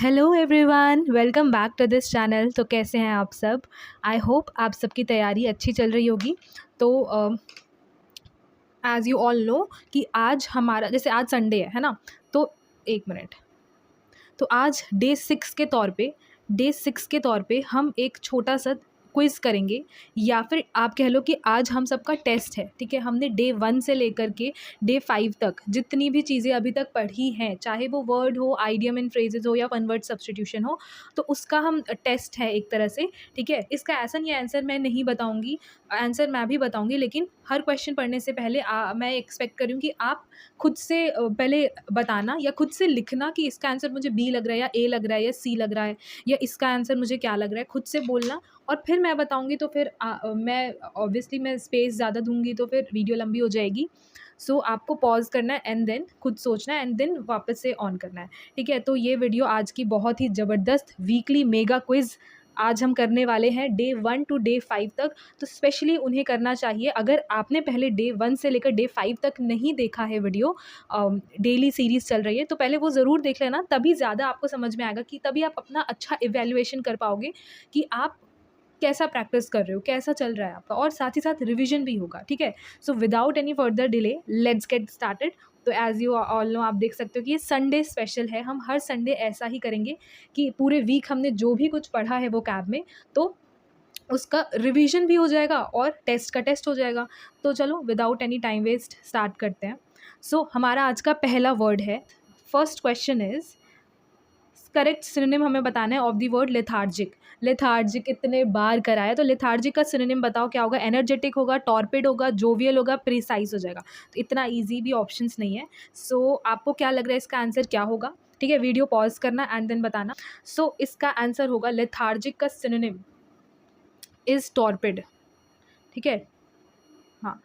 Hello everyone, welcome back to this channel. तो कैसे हैं आप सब? आई होप आप सबकी तैयारी अच्छी चल रही होगी। तो एज़ यू ऑल नो कि आज हमारा जैसे आज संडे है ना। तो एक मिनट। तो आज डे 6 के तौर पे हम एक छोटा सा क्विज़ करेंगे, या फिर आप कह लो कि आज हम सबका टेस्ट है। ठीक है, हमने डे 1 से लेकर के डे 5 तक जितनी भी चीज़ें अभी तक पढ़ी हैं, चाहे वो वर्ड हो, आइडियम एंड फ्रेजेस हो, या वन वर्ड सब्सटीट्यूशन हो, तो उसका हम टेस्ट है एक तरह से। ठीक है, इसका ऐसा नहीं आंसर मैं नहीं बताऊंगी, आंसर मैं भी बताऊंगी, लेकिन हर क्वेश्चन पढ़ने से पहले मैं एक्सपेक्ट कर रही हूँ कि आप खुद से पहले बताना या खुद से लिखना कि इसका आंसर मुझे बी लग रहा है, या ए लग रहा है, या सी लग रहा है, या इसका आंसर मुझे क्या लग रहा है, खुद से बोलना। और फिर मैं बताऊंगी तो फिर मैं ऑब्वियसली मैं स्पेस ज़्यादा दूंगी तो फिर वीडियो लंबी हो जाएगी। सो आपको पॉज करना है एंड देन खुद सोचना है एंड देन वापस से ऑन करना है। ठीक है, तो ये वीडियो आज की बहुत ही ज़बरदस्त वीकली मेगा क्विज़ आज हम करने वाले हैं डे 1 टू डे 5 तक। तो स्पेशली उन्हें करना चाहिए अगर आपने पहले डे 1 से लेकर डे 5 तक नहीं देखा है वीडियो। डेली सीरीज़ चल रही है तो पहले वो ज़रूर देख लेना, तभी ज़्यादा आपको समझ में आएगा, कि तभी आप अपना अच्छा इवैल्यूएशन कर पाओगे कि आप कैसा प्रैक्टिस कर रहे हो, कैसा चल रहा है आपका, और साथ ही साथ रिवीजन भी होगा। ठीक है, so without any further delay let's get started. तो एज़ यू ऑल नो, आप देख सकते हो कि ये संडे स्पेशल है। हम हर संडे ऐसा ही करेंगे कि पूरे वीक हमने जो भी कुछ पढ़ा है वो कैब में, तो उसका रिवीजन भी हो जाएगा और टेस्ट का टेस्ट हो जाएगा। तो चलो without any time waste start करते हैं। सो हमारा आज का पहला वर्ड है, first question is correct synonym हमें बताना है of the word lethargic. Lethargic इतने बार कराया, तो लेथार्जिक का सिनोनिम बताओ क्या होगा? एनर्जेटिक होगा, टॉर्पिड होगा, जोवियल होगा, प्रिसाइज हो जाएगा। तो इतना इजी भी ऑप्शंस नहीं है। सो आपको क्या लग रहा है इसका आंसर क्या होगा? ठीक है, वीडियो पॉज करना एंड देन बताना। सो इसका आंसर होगा लेथार्जिक का सिनोनिम इज टॉर्पिड। ठीक है, हाँ,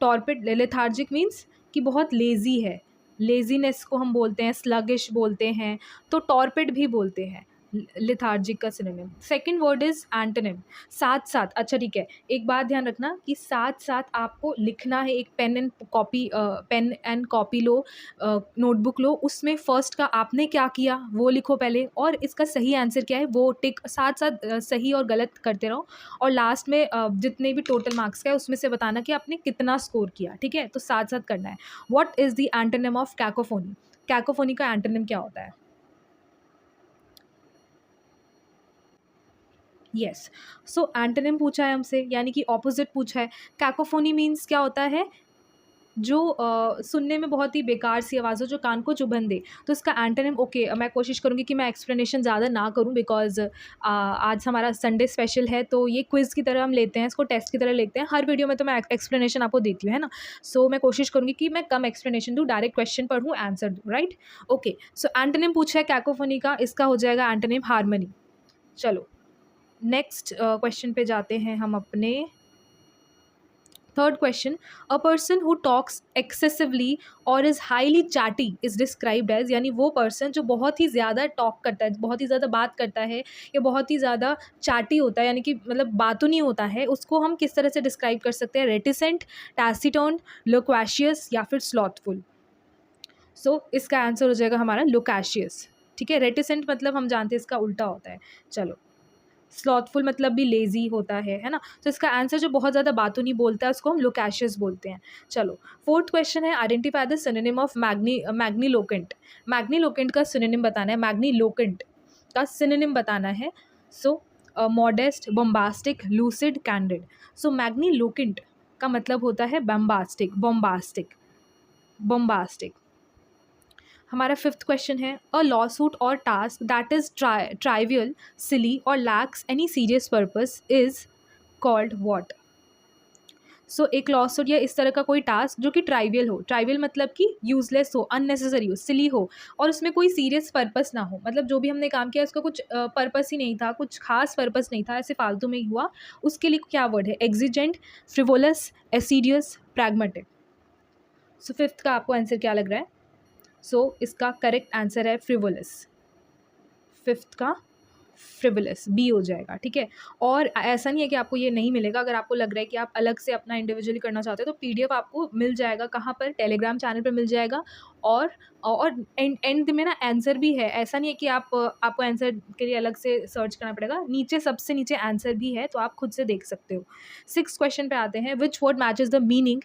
टॉर्पिड। लेथार्जिक मीन्स कि बहुत लेज़ी है, लेज़ीनेस को हम बोलते हैं, स्लगिश बोलते हैं, तो टॉर्पिड भी बोलते हैं लेथार्जिक का synonym. Second word is antonym, साथ साथ। अच्छा ठीक है, एक बात ध्यान रखना कि साथ साथ आपको लिखना है। एक पेन एंड कॉपी लो, नोटबुक लो, उसमें फर्स्ट का आपने क्या किया वो लिखो पहले, और इसका सही आंसर क्या है वो टिक साथ साथ सही और गलत करते रहो। और लास्ट में जितने भी टोटल मार्क्स का है उसमें से बताना कि आपने कितना स्कोर किया। ठीक है, तो साथ साथ करना है। What is the antonym of cacophony? Cacophony का एंटोनिम क्या होता है? यस, सो एंटोनिम पूछा है हमसे, यानी कि ऑपोजिट पूछा है। कैकोफोनी मीन्स क्या होता है? जो सुनने में बहुत ही बेकार सी आवाज़ हो, जो कान को चुभन दे। तो इसका एंटोनिम, ओके, मैं कोशिश करूँगी कि मैं एक्सप्लेनेशन ज़्यादा ना करूँ, बिकॉज़ आज हमारा संडे स्पेशल है, तो ये क्विज़ की तरह हम लेते हैं, इसको टेस्ट की तरह लेते हैं। हर वीडियो में तो मैं एक्सप्लेनेशन आपको देती हूँ, है ना? सो मैं कोशिश करूँगी कि मैं कम एक्सप्लेनेशन दूँ, डायरेक्ट क्वेश्चन पढ़ूँ, आंसर दूँ, राइट? ओके, सो एंटोनिम पूछा है कैकोफोनी का, इसका हो जाएगा एंटोनिम हार्मनी। चलो नेक्स्ट क्वेश्चन पे जाते हैं हम अपने। Third question, a person who talks excessively और is highly chatty is described as, यानी वो पर्सन जो बहुत ही ज़्यादा टॉक करता है, बहुत ही ज़्यादा बात करता है, या बहुत ही ज़्यादा चैटी होता है, यानी कि मतलब बातूनी होता है, उसको हम किस तरह से डिस्क्राइब कर सकते हैं? रेटिसेंट, टैसिटर्न, लोक्वेशियस, या फिर स्लॉथफुल। सो इसका आंसर हो जाएगा हमारा लोकेशियस। ठीक है, रेटिसेंट मतलब हम जानते हैं इसका उल्टा होता है। चलो, स्लॉथफुल मतलब भी लेज़ी होता है ना? तो इसका आंसर जो बहुत ज़्यादा बातों नहीं बोलता है उसको हम लोकेशियस बोलते हैं। चलो, फोर्थ क्वेश्चन है, identify the synonym of magniloquent. Magniloquent का सिनोनिम बताना है, मैग्नीलोकेंट का सिनोनिम बताना है। So modest, bombastic, lucid, candid. So magniloquent का मतलब होता है बम्बास्टिक, बॉम्बास्टिक, बॉम्बास्टिक। हमारा फिफ्थ क्वेश्चन है, अ लॉसूट और task that is trivial, silly और lacks any serious purpose is called what? So एक लॉसूट या इस तरह का कोई टास्क जो कि ट्राइवियल हो, ट्राइवियल मतलब कि यूजलेस हो, अननेसेसरी हो, सिली हो, और उसमें कोई सीरियस पर्पस ना हो, मतलब जो भी हमने काम किया उसका कुछ पर्पस ही नहीं था, कुछ खास पर्पस नहीं था, ऐसे फालतू में ही हुआ, उसके लिए क्या वर्ड है? एग्जिजेंट, फ्रिवोलस, एसिडियस, प्रैग्मेटिक। सो फिफ्थ का आपको आंसर क्या लग रहा है? सो इसका करेक्ट आंसर है फ्रिवोलस। फिफ्थ का फ्रिवलस, बी हो जाएगा, ठीक है। और ऐसा नहीं है कि आपको ये नहीं मिलेगा, अगर आपको लग रहा है कि आप अलग से अपना इंडिविजुअली करना चाहते हो तो पीडीएफ आपको मिल जाएगा, कहाँ पर, टेलीग्राम चैनल पर मिल जाएगा। और एंड में ना आंसर भी है, ऐसा नहीं है कि आपको आंसर के लिए अलग से सर्च करना पड़ेगा, नीचे सबसे नीचे आंसर भी है, तो आप खुद से देख सकते हो। 6 क्वेश्चन पे आते हैं, which word matches the meaning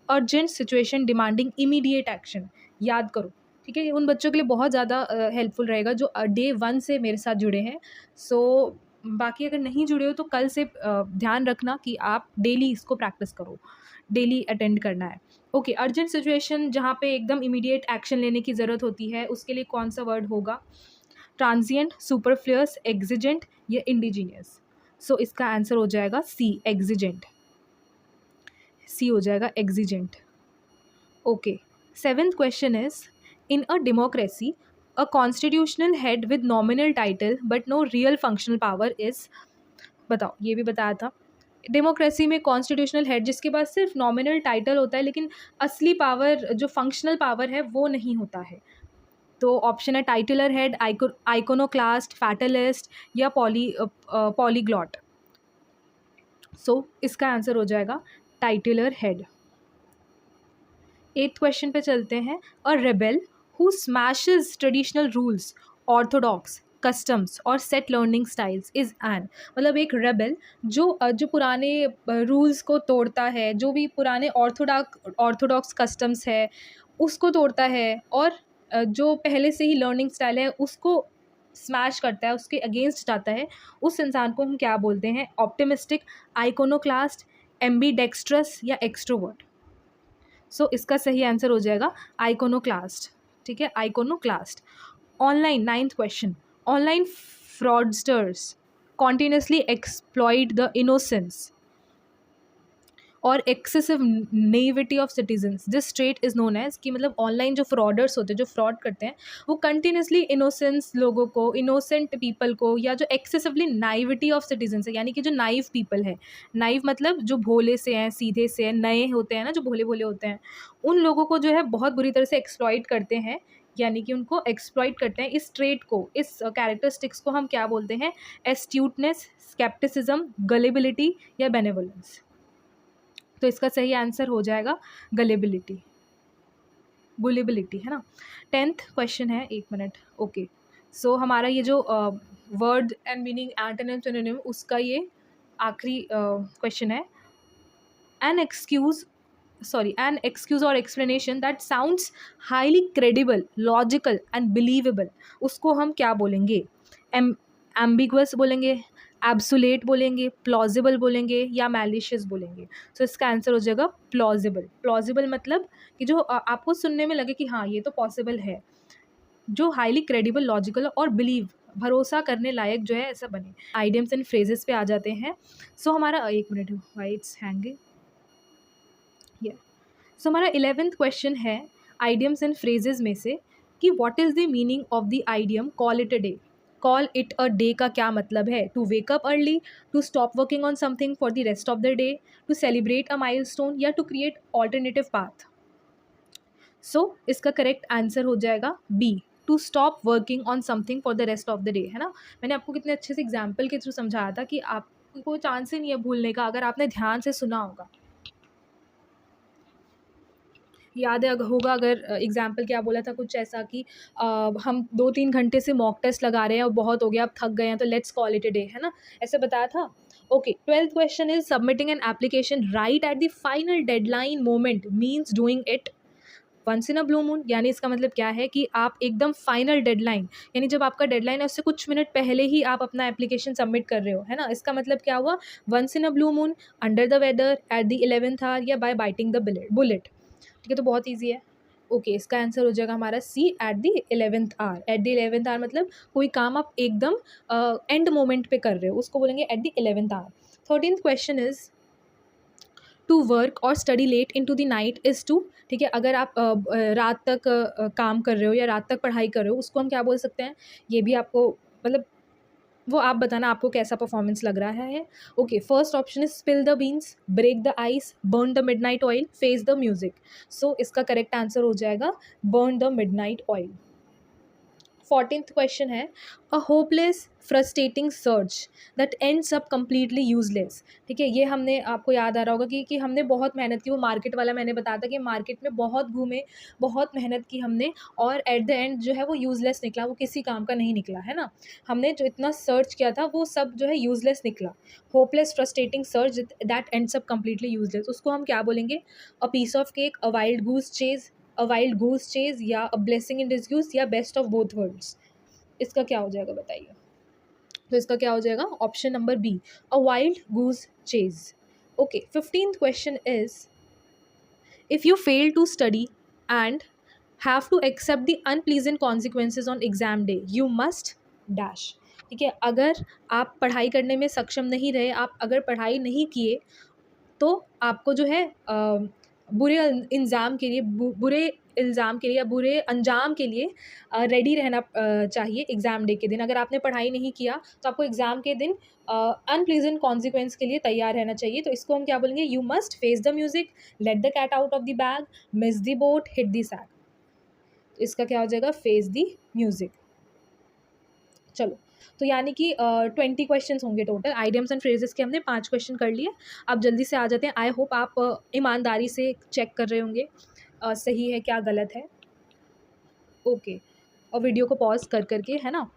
urgent situation demanding immediate action. याद करो, ठीक है, ये उन बच्चों के लिए बहुत ज़्यादा हेल्पफुल रहेगा जो डे 1 से मेरे साथ जुड़े हैं। सो बाकी अगर नहीं जुड़े हो तो कल से ध्यान रखना कि आप डेली इसको प्रैक्टिस करो, डेली अटेंड करना है। ओके, अर्जेंट सिचुएशन जहाँ पे एकदम इमीडिएट एक्शन लेने की ज़रूरत होती है, उसके लिए कौन सा वर्ड होगा? ट्रांजिएंट, सुपरफ्लुअस, एक्सिजेंट या इंडिजीनियस। सो इसका आंसर हो जाएगा सी, एक्सिजेंट। सी हो जाएगा, exigent. Okay, 7th question is, in a democracy a constitutional head with nominal title but no real functional power is. बताओ, ये भी बताया था। डेमोक्रेसी में कॉन्स्टिट्यूशनल हेड जिसके पास सिर्फ नॉमिनल टाइटल होता है लेकिन असली पावर, जो फंक्शनल पावर है, वो नहीं होता है। तो ऑप्शन है टाइटलर हेड, आइकोनोक्लास्ट, फैटलिस्ट या पॉलीग्लॉट। सो इसका आंसर हो जाएगा टाइटलर हेड। 8th क्वेश्चन पे चलते हैं, a rebel who smashes traditional rules, orthodox customs और set learning styles is an. मतलब एक रेबेल जो पुराने रूल्स को तोड़ता है, जो भी पुराने ऑर्थोडॉक्स कस्टम्स है उसको तोड़ता है, और जो पहले से ही लर्निंग स्टाइल है उसको स्मैश करता है, उसके अगेंस्ट जाता है, उस इंसान को हम क्या बोलते हैं? ऑप्टिमिस्टिक, आइकोनोक्लास्ट, एम्बीडेक्स्ट्रस या एक्सट्रोवर्ट। सो इसका सही आंसर हो जाएगा आइकोनोक्लास्ट, ठीक है, iconoclast. Online, 9th question, online fraudsters continuously exploit the innocence और excessive naivety of citizens, this trait is known as, कि मतलब ऑनलाइन जो फ्रॉडर्स होते हैं, जो फ्रॉड करते हैं, वो कंटिन्यूसली इनोसेंस लोगों को, इनोसेंट पीपल को, या जो एक्सेसिवली नाइविटी ऑफ सिटीजन्स है, यानी कि जो नाइव पीपल है, नाइव मतलब जो भोले से हैं, सीधे से हैं, नए होते हैं ना, जो भोले भोले होते हैं, उन लोगों को जो है बहुत बुरी तरह से एक्सप्लॉइट करते हैं, यानी कि उनको एक्सप्लॉइट करते हैं। इस ट्रेट को, इस कैरेक्टरिस्टिक्स को हम क्या बोलते हैं? एस्ट्यूटनेस, स्केप्टिसिज्म, गलेबिलिटी या बेनेवोलेंस। तो इसका सही आंसर हो जाएगा गलेबिलिटी, गुलेबिलिटी, है ना। 10th क्वेश्चन है, 1 मिनट। ओके, सो हमारा ये जो word and meaning, antonym, synonym, उसका ये आखिरी क्वेश्चन है। एन एक्सक्यूज और explanation that sounds highly credible, logical and believable, उसको हम क्या बोलेंगे? एम्बिगुअस बोलेंगे, एब्सोलेट बोलेंगे, प्लॉजिबल बोलेंगे या मैलिशियस बोलेंगे। सो इसका आंसर हो जाएगा प्लॉजिबल। प्लॉजिबल मतलब कि जो आपको सुनने में लगे कि हाँ ये तो पॉसिबल है, जो हाईली क्रेडिबल, लॉजिकल और भरोसा करने लायक जो है, ऐसा बने। आइडियम्स एंड फ्रेजेस पे आ जाते हैं। सो हमारा 1 मिनट, वाई इट्स हैंगिंग। सो हमारा 11th क्वेश्चन है आइडियम्स एंड फ्रेजेस में से, कि what is the meaning of the idiom call it a day. Call it a day का क्या मतलब है? To wake up early, to stop working on something for the rest of the day, to celebrate a milestone या to create alternative path. So इसका correct answer हो जाएगा B, to stop working on something for the rest of the day, है ना। मैंने आपको कितने अच्छे से एग्जाम्पल के थ्रू समझाया था कि आपको चांस ही नहीं है भूलने का, अगर आपने ध्यान से सुना होगा। याद है होगा, अगर एग्जाम्पल क्या बोला था, कुछ ऐसा कि हम 2-3 घंटे से मॉक टेस्ट लगा रहे हैं और बहुत हो गया, अब थक गए हैं, तो let's call it a day, है ना, ऐसे बताया था। Okay, 12th question is, submitting an application right at the final deadline moment means doing it once in a blue moon. यानी इसका मतलब क्या है कि आप एकदम फाइनल डेडलाइन, यानी जब आपका डेडलाइन है उससे कुछ मिनट पहले ही आप अपना एप्लीकेशन सबमिट कर रहे हो, है ना। इसका मतलब क्या हुआ? Once in a blue moon, under the weather, at the 11th hour या बाय बाइटिंग द बुलेट। ठीक है, तो बहुत ईजी है। ओके, इसका आंसर हो जाएगा हमारा C, at the 11th hour. At the 11th hour मतलब कोई काम आप एकदम एंड मोमेंट पे कर रहे हो, उसको बोलेंगे at the 11th hour. 13th question is, to work और study late into the night is to. ठीक है, अगर आप रात तक काम कर रहे हो या रात तक पढ़ाई कर रहे हो, उसको हम क्या बोल सकते हैं? ये भी आपको मतलब वो आप बताना आपको कैसा परफॉर्मेंस लग रहा है। Okay, first option is spill the beans, break the ice, burn the midnight oil, face the music. So इसका करेक्ट आंसर हो जाएगा burn the midnight oil. 14th question है, a hopeless frustrating search that ends up completely useless. ठीक है, ये हमने, आपको याद आ रहा होगा कि हमने बहुत मेहनत की, वो मार्केट वाला मैंने बताया था कि मार्केट में बहुत घूमे, बहुत मेहनत की हमने, और एट द एंड जो है वो यूजलेस निकला, वो किसी काम का नहीं निकला, है ना। हमने जो इतना सर्च किया था वो सब जो है यूजलेस निकला। Hopeless frustrating search that ends up completely useless, उसको हम क्या बोलेंगे? A piece of cake, a wild goose chase, a wild goose chase, या अ ब्लेसिंग इन डिसग्यूज, या बेस्ट ऑफ बोथ वर्ल्ड्स। इसका क्या हो जाएगा बताइए? तो इसका क्या हो जाएगा? Option number B, a wild goose chase. Okay, 15th question is, if you fail to study and have to accept the unpleasant consequences on exam day, you must dash. ठीक है, अगर आप पढ़ाई करने में सक्षम नहीं रहे, आप अगर पढ़ाई नहीं किए, तो आपको जो है बुरे इल्ज़ाम के लिए, बुरे इल्ज़ाम के लिए या बुरे अंजाम के लिए रेडी रहना चाहिए एग्ज़ाम डे के दिन। अगर आपने पढ़ाई नहीं किया तो आपको एग्ज़ाम के दिन अनप्लीजेंट कॉन्सिक्वेंस के लिए तैयार रहना चाहिए। तो इसको हम क्या बोलेंगे? You must face the music, let the cat out of the bag, miss the boat, hit the sack. इसका क्या हो जाएगा? Face the music. चलो, तो यानी कि 20 क्वेश्चंस होंगे टोटल। आइडियम्स एंड फ्रेजेस के हमने 5 क्वेश्चन कर लिए। आप जल्दी से आ जाते हैं। आई होप आप ईमानदारी से चेक कर रहे होंगे सही है क्या गलत है। ओके, और वीडियो को पॉज कर करके, है ना।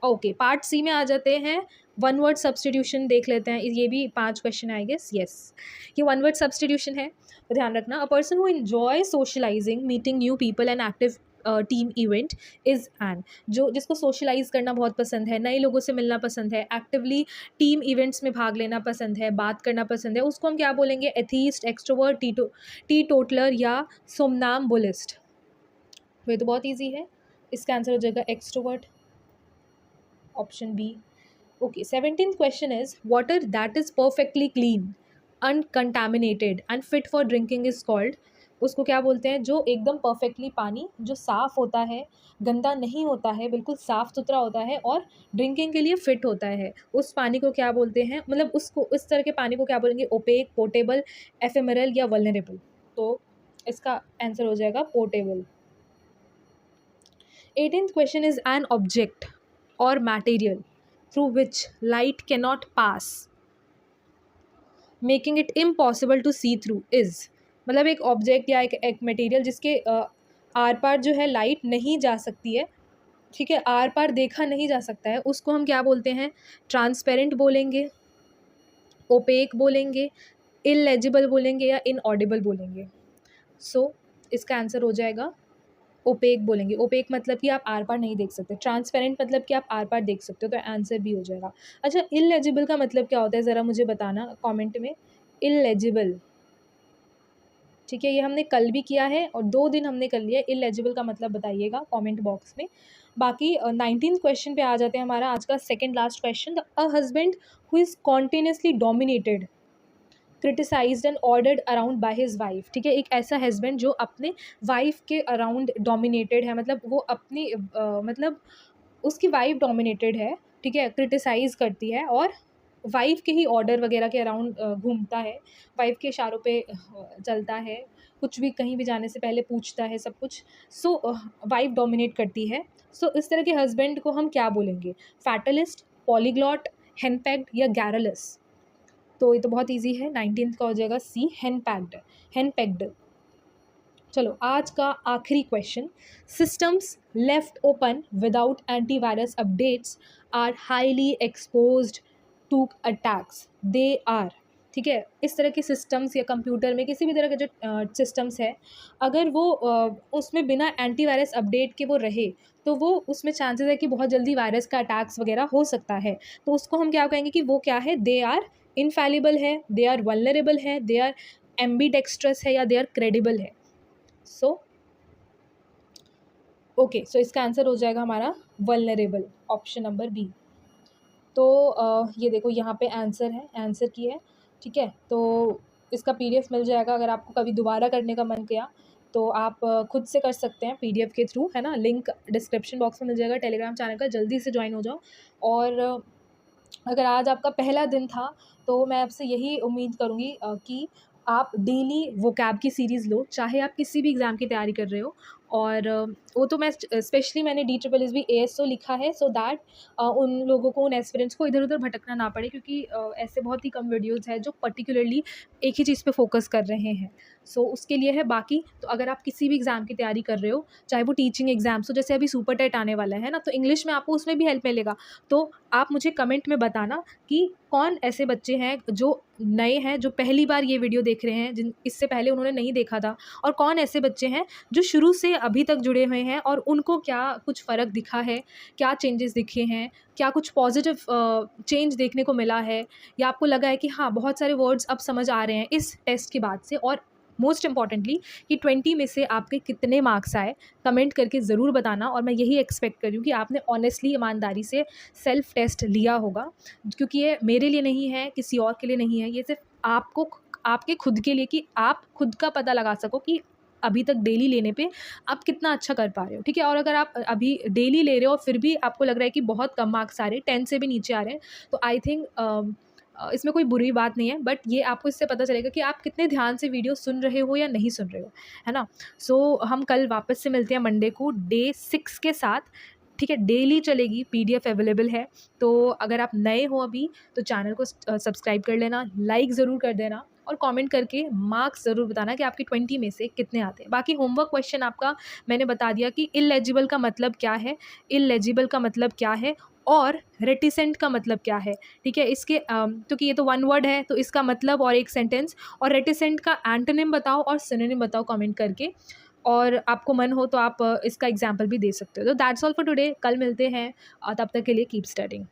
ओके, पार्ट सी में आ जाते हैं। वन वर्ड सब्सटीट्यूशन देख लेते हैं। ये भी 5 क्वेश्चन आई गेस। यस, ये वन वर्ड सब्सटीट्यूशन है, तो ध्यान रखना। A person who enjoy socialising, meeting new people and active team event is an, जो जिसको सोशलाइज करना बहुत पसंद है, नए लोगों से मिलना पसंद है, एक्टिवली टीम इवेंट्स में भाग लेना पसंद है, बात करना पसंद है, उसको हम क्या बोलेंगे? एथीस्ट, एक्सट्रोवर्ट, टी टोटलर, या सोमनाम्बुलिस्ट। तो ये तो बहुत ईजी है। इसका आंसर हो जाएगा extrovert, option B. Okay, 17th question is, water that is perfectly clean, uncontaminated and fit for drinking is called. उसको क्या बोलते हैं? जो एकदम परफेक्टली पानी जो साफ़ होता है, गंदा नहीं होता है, बिल्कुल साफ़ सुथरा होता है और ड्रिंकिंग के लिए फ़िट होता है, उस पानी को क्या बोलते हैं? मतलब उसको, इस तरह के पानी को क्या बोलेंगे? ओपेक, पोर्टेबल, एफेमरल, या वल्नरेबल। तो इसका आंसर हो जाएगा portable. 18th question is, an object or material through which light cannot pass, making it impossible to see through is। मतलब एक ऑब्जेक्ट या एक मटेरियल जिसके आर पार जो है लाइट नहीं जा सकती है, ठीक है, आर पार देखा नहीं जा सकता है, उसको हम क्या बोलते हैं? ट्रांसपेरेंट बोलेंगे, ओपेक बोलेंगे, इलेजिबल बोलेंगे, या इनऑडिबल बोलेंगे। सो इसका आंसर हो जाएगा ओपेक बोलेंगे। ओपेक मतलब कि आप आर पार नहीं देख सकते, ट्रांसपेरेंट मतलब कि आप आर पार देख सकते हो, तो आंसर भी हो जाएगा। अच्छा, इलेजिबल का मतलब क्या होता है? ज़रा मुझे बताना कमेंट में। इलेजिबल, ठीक है, ये हमने कल भी किया है और 2 दिन हमने कर लिया। इलेजिबल का मतलब बताइएगा कमेंट बॉक्स में। बाकी 19th क्वेश्चन पे आ जाते हैं, हमारा आज का second last question. A husband who is continuously dominated, criticised and ordered around by his wife. ठीक है, एक ऐसा हस्बैंड जो अपने वाइफ के अराउंड डोमिनेटेड है, मतलब वो अपनी मतलब उसकी वाइफ डोमिनेटेड है, ठीक है, क्रिटिसाइज़ करती है और वाइफ के ही ऑर्डर वगैरह के अराउंड घूमता है, वाइफ के इशारों पे चलता है, कुछ भी कहीं भी जाने से पहले पूछता है सब कुछ। सो वाइफ डोमिनेट करती है। सो इस तरह के हस्बैंड को हम क्या बोलेंगे? फैटलिस्ट, पॉलीग्लॉट, हेनपेक्ड, या गैरलस। तो ये तो बहुत ईजी है। 19th का हो जाएगा सी, हेनपैक्ड, हेनपेक्ड। चलो, आज का आखिरी question. Systems left open without antivirus updates are highly exposed to attacks, they are. ठीक है, इस तरह के सिस्टम्स या कंप्यूटर में किसी भी तरह के जो सिस्टम्स है, अगर वो उसमें बिना एंटीवायरस अपडेट के वो रहे, तो वो उसमें चांसेस है कि बहुत जल्दी वायरस का अटैक्स वगैरह हो सकता है। तो उसको हम क्या कहेंगे कि वो क्या है? दे आर इनफैलिबल है, दे आर वल्नरेबल है, दे आर एम्बीडेक्स्ट्रस है, या दे आर क्रेडिबल है। सो ओके, सो इसका आंसर हो जाएगा हमारा वल्नरेबल, ऑप्शन नंबर बी। तो ये देखो यहाँ पे आंसर है, आंसर की है, ठीक है। तो इसका पीडीएफ मिल जाएगा, अगर आपको कभी दोबारा करने का मन किया तो आप खुद से कर सकते हैं पीडीएफ के थ्रू, है ना। लिंक डिस्क्रिप्शन बॉक्स में मिल जाएगा टेलीग्राम चैनल का, जल्दी से ज्वाइन हो जाओ। और अगर आज आपका पहला दिन था तो मैं आपसे यही उम्मीद करूँगी कि आप डेली वोकैब की सीरीज़ लो, चाहे आप किसी भी एग्ज़ाम की तैयारी कर रहे हो, और वो तो मैं स्पेशली मैंने DSSB ASO लिखा है सो दैट उन लोगों को, उन एस्पिरेंट्स को इधर उधर भटकना ना पड़े, क्योंकि ऐसे बहुत ही कम वीडियोज़ हैं जो पर्टिकुलरली एक ही चीज़ पे फोकस कर रहे हैं। सो उसके लिए है। बाकी तो अगर आप किसी भी एग्ज़ाम की तैयारी कर रहे हो, चाहे वो टीचिंग एग्ज़ाम्स हो, जैसे अभी सुपर टेट आने वाला है ना, तो इंग्लिश में आपको उसमें भी हेल्प मिलेगा। तो आप मुझे कमेंट में बताना कि कौन ऐसे बच्चे हैं जो नए हैं, जो पहली बार ये वीडियो देख रहे हैं, जिन इससे पहले उन्होंने नहीं देखा था, और कौन ऐसे बच्चे हैं जो शुरू से अभी तक जुड़े हुए हैं और उनको क्या कुछ फ़र्क दिखा है, क्या चेंजेस दिखे हैं, क्या कुछ पॉजिटिव चेंज देखने को मिला है, या आपको लगा है कि हाँ, बहुत सारे वर्ड्स अब समझ आ रहे हैं इस टेस्ट के बाद से। और मोस्ट इम्पॉर्टेंटली कि 20 में से आपके कितने मार्क्स आए, कमेंट करके ज़रूर बताना। और मैं यही एक्सपेक्ट कर रही हूँ कि आपने ऑनेस्टली, ईमानदारी से सेल्फ टेस्ट लिया होगा, क्योंकि ये मेरे लिए नहीं है, किसी और के लिए नहीं है, ये सिर्फ आपको, आपके खुद के लिए, कि आप खुद का पता लगा सको कि अभी तक डेली लेने पे आप कितना अच्छा कर पा रहे हो, ठीक है। और अगर आप अभी डेली ले रहे हो फिर भी आपको लग रहा है कि बहुत कम मार्क्स आ रहे हैं, 10 से भी नीचे आ रहे हैं, तो आई थिंक इसमें कोई बुरी बात नहीं है, बट ये आपको इससे पता चलेगा कि आप कितने ध्यान से वीडियो सुन रहे हो या नहीं सुन रहे हो, है ना। सो हम कल वापस से मिलते हैं मंडे को डे 6 के साथ, ठीक है। डेली चलेगी, PDF अवेलेबल है। तो अगर आप नए हो अभी तो चैनल को सब्सक्राइब कर लेना, लाइक ज़रूर कर देना, और कमेंट करके मार्क्स ज़रूर बताना कि आपके 20 में से कितने आते हैं। बाकी होमवर्क क्वेश्चन आपका मैंने बता दिया कि इलेजिबल का मतलब क्या है, इलेजिबल का मतलब क्या है, और रेटिसेंट का मतलब क्या है, ठीक है। इसके क्योंकि ये तो वन वर्ड है, तो इसका मतलब और एक सेंटेंस, और रेटिसेंट का एंटोनिम बताओ और सिनोनिम बताओ कमेंट करके। और आपको मन हो तो आप इसका एग्जाम्पल भी दे सकते हो। तो दैट्स ऑल फॉर टुडे, कल मिलते हैं, तब तक के लिए कीप स्टडिंग।